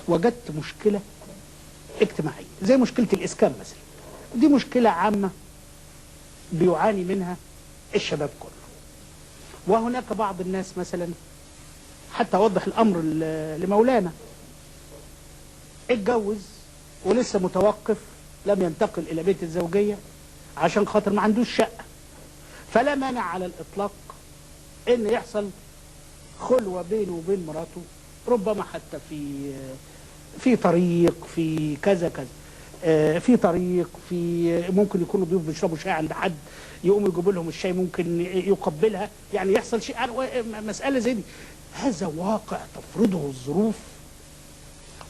وجدت مشكلة اجتماعية زي مشكلة الإسكان مثلا. دي مشكلة عامة بيعاني منها الشباب كله. وهناك بعض الناس مثلا، حتى أوضح الأمر لمولانا، اتجوز ولسه متوقف، لم ينتقل إلى بيت الزوجية عشان خاطر ما عندوش شقة، فلا مانع على الإطلاق إن يحصل خلوة بينه وبين مراته، ربما حتى في طريق، في كذا كذا، في طريق، في ممكن يكونوا ضيوف بيشربوا شاي عند حد، يقوموا يجيبوا لهم الشاي، ممكن يقبلها، يعني يحصل شيء، مسألة زي دي. هذا واقع تفرضه الظروف،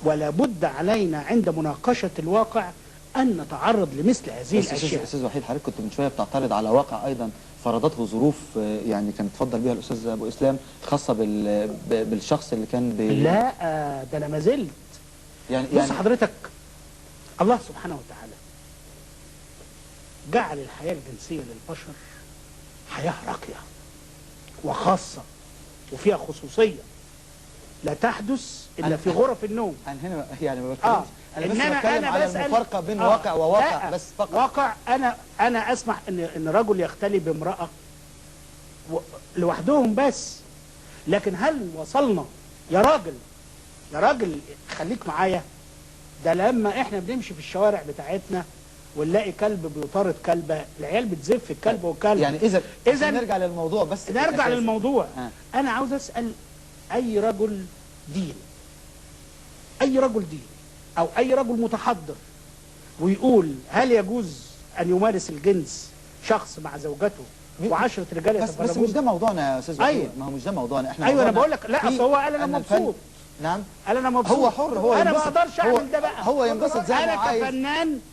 ولا بد علينا عند مناقشة الواقع أن نتعرض لمثل هذه الأشياء. أستاذ وحيد، حضرتك كنت من شوية بتعترض على واقع أيضا فرضته ظروف يعني كان اتفضل بها الأستاذ أبو إسلام، خاصة بالشخص اللي كان لا ده أنا ما زلت بص حضرتك، الله سبحانه وتعالى جعل الحياة الجنسية للبشر حياة راقية وخاصة وفيها خصوصية لا تحدث إلا في غرف النوم. أنا هنا يعني ما بتكلمش، أنا بس بتكلم على المفارقة بين واقع وواقع بس فقط. واقع أنا أسمح إن رجل يختلي بامرأة لوحدهم بس، لكن هل وصلنا يا راجل خليك معايا، ده لما احنا بنمشي في الشوارع بتاعتنا ونلاقي كلب بيطارد كلبه، العيال بتزف الكلب والكلب. يعني اذا نرجع للموضوع، بس نرجع للموضوع. انا عاوز اسال اي رجل دين او اي رجل متحضر ويقول هل يجوز ان يمارس الجنس شخص مع زوجته و10 رجال يتفرجون؟ بس مش ده موضوعنا يا استاذ وحيد. ما هو مش ده موضوعنا احنا. ايوه انا بقول لك، لا اصل هو قال انا مبسوط. نعم قال انا مبسوط. هو حر، هو انا ما اقدرش اعمل ده بقى. هو ينبسط زي ما عايز.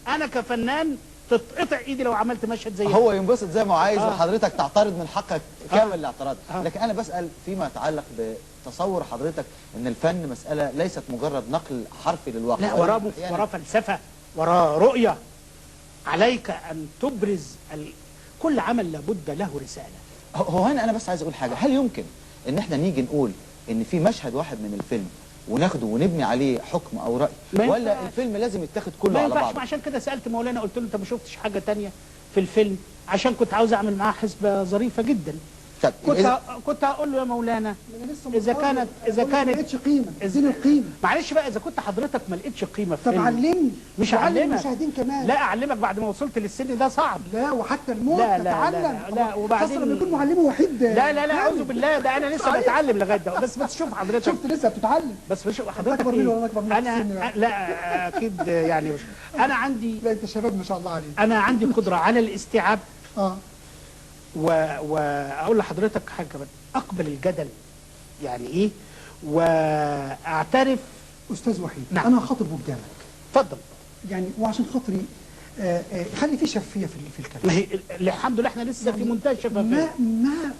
انا كفنان تتقطع ايدي لو عملت مشهد زي هو ينبسط زي ما عايز وحضرتك تعترض من حقك كامل الاعتراض. لكن انا بسأل فيما يتعلق بتصور حضرتك ان الفن مسألة ليست مجرد نقل حرفي للواقع. لا، وراه فلسفة، وراه رؤية. عليك ان تبرز كل عمل لابد له رسالة. هو هنا انا بس عايز اقول حاجة، هل يمكن ان احنا نيجي نقول ان في مشهد واحد من الفيلم وناخده ونبني عليه حكم او رأي، ولا الفيلم لازم يتاخد كله على بعضه؟ عشان كده سألت مولانا، قلت له انت ما شفتش حاجة تانية في الفيلم، عشان كنت عاوز اعمل معاه حسبة ظريفة جدا. كنت هقول له يا مولانا اذا كانت ما لقيتش قيمه، اديني القيمه. معلش بقى، اذا كنت حضرتك ما لقيتش قيمه في فيلم، طب علمني. مش هعلمك، المشاهدين كمان. لا اعلمك بعد ما وصلت للسن ده صعب. لا، وحتى الموت تتعلم. لا وبعدين لما يكون معلمه وحيد. لا اعوذ بالله، ده انا لسه بتعلم لغايه ده. بس شوف حضرتك، شفت لسه بتتعلم. بس شوف حضرتك انا لا اكيد يعني انا عندي، لا انت شباب ما شاء الله عليك. انا عندي قدره على الاستيعاب. واقول لحضرتك حاجه كمان، اقبل الجدل يعني ايه، واعترف. استاذ وحيد، نعم. انا هخاطب قدامك. اتفضل. يعني وعشان خاطري خلي في شفافيه في الكلام. الحمد لله احنا لسه في منتهى الشفافيه.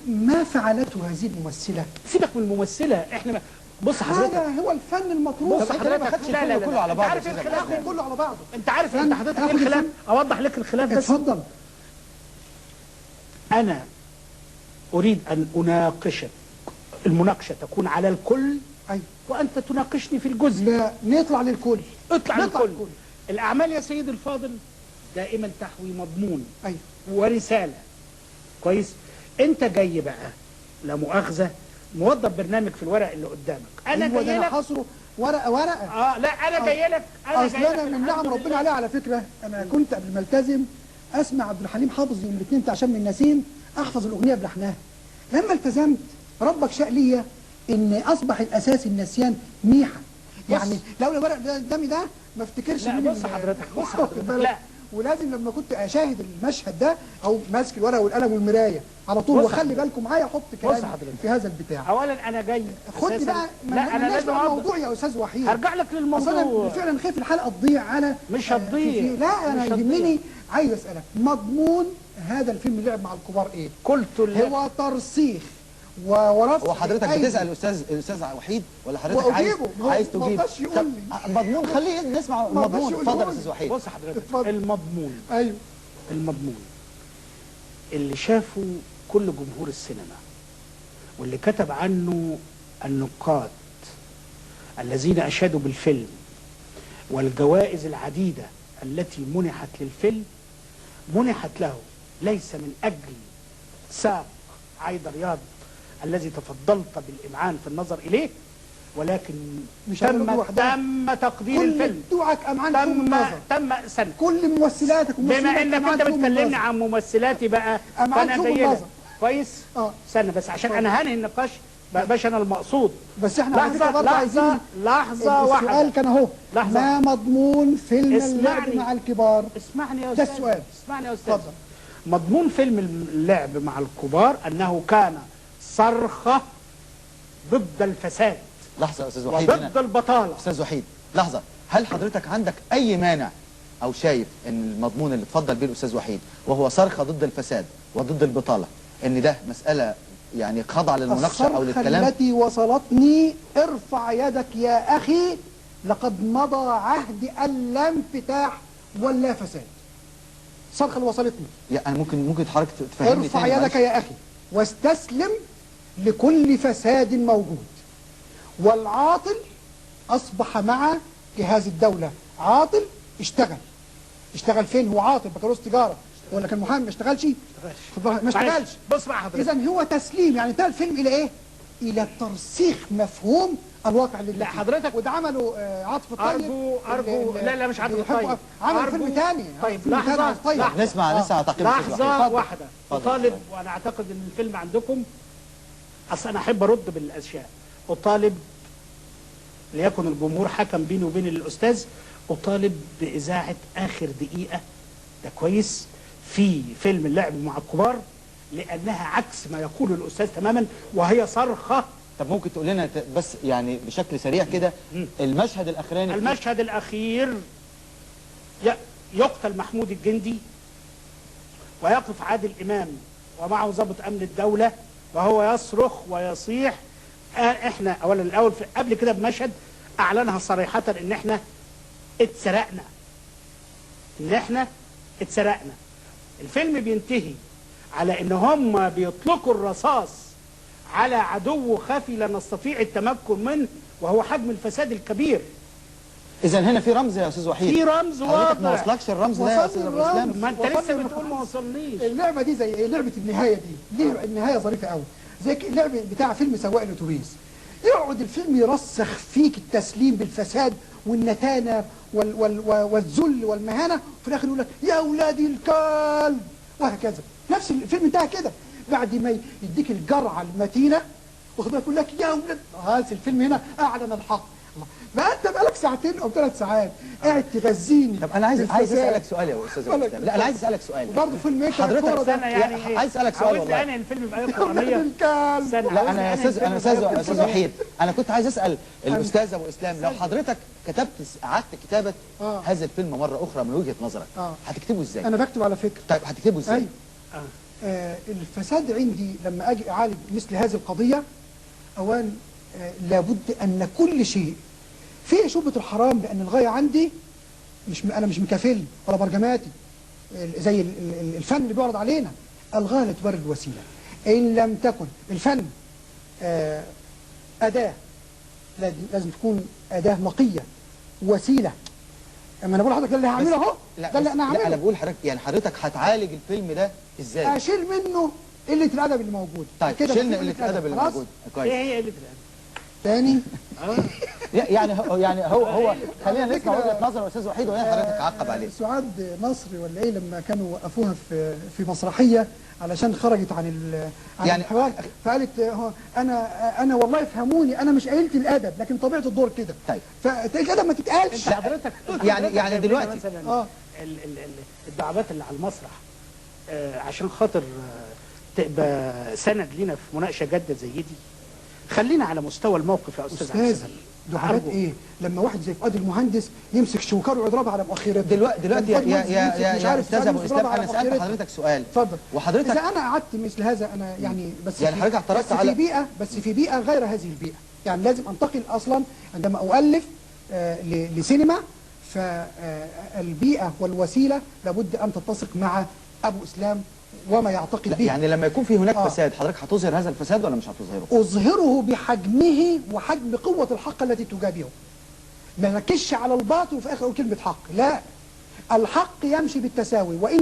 ما فعلته هذه الممثله؟ سيبك من الممثله، احنا بص حضرتك، هذا هو الفن المطلوب. بص حضرتك، لا كله على بعضه. عارف الخلاف كله على بعضه. انت عارف انت حضرتك ايه الخلاف؟ اوضح لك الخلاف بس. اتفضل. أنا أريد أن أناقشك، المناقشة تكون على الكل. أيوة. وأنت تناقشني في الجزء. لا، نطلع للكل. اطلع للكل. الأعمال يا سيد الفاضل دائما تحوي مضمون. أيوة. ورسالة. كويس؟ أنت جاي بقى لا مؤاخذة موظف برنامج في الورق اللي قدامك. أنا جاي لك. أنا حاصره ورقة. لا أنا جاي لك. أصل أنا من نعم ربنا عليها على فكرة. أنا كنت قبل ما التزم اسمع عبد الحليم حافظ يوم الاثنين بتاع شم النسيم، احفظ الاغنيه بلحنها. لما التزمت ربك شاء ليا ان اصبح الاساس النسيان ميحا. يعني لو الورق ده قدامي ده ما افتكرش مين. بص حضرتك لا، ولازم لما كنت اشاهد المشهد ده او ماسك الورقه والقلم والمرايه على طول، وخلي بالكم معايا احط كلام في هذا البتاع. اولا انا جاي خدني بقى. لا انا لازم الموضوع يا استاذ وحيد. هرجع لك للموضوع. انا فعلا خايف الحلقه تضيع. على مش هتضيع. لا انا يهمني، عايز اسالك مضمون هذا الفيلم اللي لعب مع الكبار ايه؟ قلت هو ترسيخ ورفع. هو حضرتك بتسال الاستاذ وحيد ولا حضرتك عايز تجيب؟ ما رضاش يقول لي مضمون. خليه نسمع المضمون. اتفضل يا استاذ وحيد. بص حضرتك، المضمون. ايوه، المضمون اللي شافه كل جمهور السينما واللي كتب عنه النقاد الذين أشادوا بالفيلم والجوائز العديدة التي منحت للفيلم منحت له ليس من أجل ساق عايدة رياض الذي تفضلت بالإمعان في النظر إليه، ولكن مش تم تقدير الفيلم. كل بتوعك أمعان فوق النظر. تم سنة. كل ممثلاتك بما انك انت بتكلمني عن ممثلاتي بقى فانا جاي كويس. استنى بس عشان انا هنهي النقاش باشا، انا المقصود بس احنا على فكره برضه عايزين لحظه واحده. السؤال كان اهو، ما مضمون فيلم اللعب مع الكبار؟ اسمعني يا استاذ، ده السؤال. اسمعني يا استاذ. مضمون فيلم اللعب مع الكبار انه كان صرخه ضد الفساد. لحظه يا استاذ وحيد، ضد البطاله. استاذ وحيد لحظه، هل حضرتك عندك اي مانع او شايف ان المضمون اللي اتفضل بيه الاستاذ وحيد وهو صرخه ضد الفساد وضد البطاله ان ده مساله يعني خاضعه للمناقشه او للكلام؟ التي وصلتني ارفع يدك يا اخي، لقد مضى عهد اللا انفتاح ولا فساد. الصرخه اللي وصلتني يعني ممكن حضرتك تفهمني؟ ارفع يدك يا اخي واستسلم لكل فساد موجود. والعاطل اصبح مع جهاز الدوله عاطل. اشتغل فين؟ هو عاطل بكالوريوس تجاره ولا كان محامي؟ ما اشتغلش. ما اشتغلش. بص بقى حضرتك، اذا هو تسليم، يعني انتهى الفيلم الى ايه؟ الى ترسيخ مفهوم الواقع اللي لا حضرتك، وده عملوا عاطف الطيب. ارجو لا مش عاطف الطيب، عمل فيلم ثاني. طيب لحظه نسمع تعقيب لحظه واحده. اطالب، وانا اعتقد ان الفيلم عندكم، اصل انا احب ارد بالاشياء. اطالب ليكن الجمهور حكم بيني وبين الاستاذ، اطالب باذاعه اخر دقيقه ده كويس في فيلم اللعب مع الكبار، لانها عكس ما يقوله الاستاذ تماما وهي صرخه. طب ممكن تقول لنا بس يعني بشكل سريع كده المشهد الاخراني؟ المشهد الاخير يقتل محمود الجندي ويقف عادل امام ومعه ضابط امن الدوله وهو يصرخ ويصيح. احنا الاول قبل كده بمشهد اعلنها صريحه ان احنا اتسرقنا. الفيلم بينتهي على ان هم بيطلقوا الرصاص على عدو خفي لا نستطيع التمكن منه وهو حجم الفساد الكبير. اذا هنا في رمز يا استاذ وحيد. في رمز واضح. حضرتك ما وصلكش الرمز ده يا استاذ ابو اسلام؟ ما انت لسه بتقول ما وصلنيش. اللعبه دي زي ايه؟ لعبه النهايه دي النهايه ظريفه قوي، زي اللعبه بتاع فيلم سواق الاتوبيس. يقعد الفيلم يرسخ فيك التسليم بالفساد والنتانه والذل والمهانه، وفي الاخر يقول لك يا اولادي الكلب وهكذا. نفس الفيلم انتهى كده، بعد ما يديك الجرعه المتينه واخد بالك يقول لك يا اولاد. هذا الفيلم هنا اعلن الحق. ما انت بقالك ساعتين او 3 ساعات قاعد تغذيني. طب انا عايز اسالك سؤال يا استاذ ابو اسلام. لا انا عايز اسالك سؤال برضه فيلم ايه حضرتك يعني عايز اسالك سؤال والله. انا الفيلم بايه قرانيه. لا انا يا استاذ وحيد، انا كنت عايز اسال الاستاذ ابو اسلام، لو حضرتك قعدت كتابه هذا الفيلم مره اخرى من وجهه نظرك هتكتبه ازاي؟ انا بكتب على فكره. طيب هتكتبه ازاي؟ الفساد عندي لما اجي اعالج مثل هذه القضيه، اولا لابد ان كل شيء فيه شبهه الحرام، لان الغايه عندي انا مش مكافل ولا برجماتي زي الفن اللي بيعرض علينا. الغايه لا تبرر الوسيله. ان لم تكن الفن اداه، لازم تكون اداه نقيه، وسيله. اما انا بقول لحضرتك ده اللي هعمله اهو، ده اللي انا هعمله. لا انا بقول حضرتك يعني حضرتك هتعالج الفيلم ده ازاي؟ اشيل منه قله الادب اللي موجود. طيب شيلنا قله الادب اللي موجود. كويس. ايه هي قله الادب؟ تاني يعني هو خلينا نسمع وجهه نظر الاستاذ وحيد وهي حضرتك عقب عليه. سعاد نصري ولا ايه لما كانوا وقفوها في مسرحيه علشان خرجت عن يعني الحوار، فقالت انا والله فهموني، انا مش قليله الادب لكن طبيعه الدور كده. طيب فالادب ما تتقالش. حضرتك يعني دلوقتي مثلا الدعوات اللي على المسرح عشان خاطر تبقى سند لينا في مناقشه جاده زي دي، خلينا على مستوى الموقف يا استاذ حسن. دعابات ايه؟ لما واحد زي فؤاد المهندس يمسك شوكار ويضربها على مؤخرته. دلوقتي يا استاذ ابو اسلام، انا سالت حضرتك سؤال. اتفضل. وحضرتك اذا انا قعدت مثل هذا انا يعني يعني حضرتك اعترضت على في بيئه غير هذه البيئه. يعني لازم انتقل اصلا عندما اؤلف لسينما، فالبيئه والوسيله لابد ان تتسق مع ابو اسلام وما يعتقد لا به. يعني لما يكون في هناك آه. فساد حضرتك هتظهر هذا الفساد ولا مش هتظهره؟ أظهره بحجمه وحجم قوة الحق التي تجابهه. ما نركزش على الباطل وفي آخر أقول كلمة حق، لا، الحق يمشي بالتساوي، وإن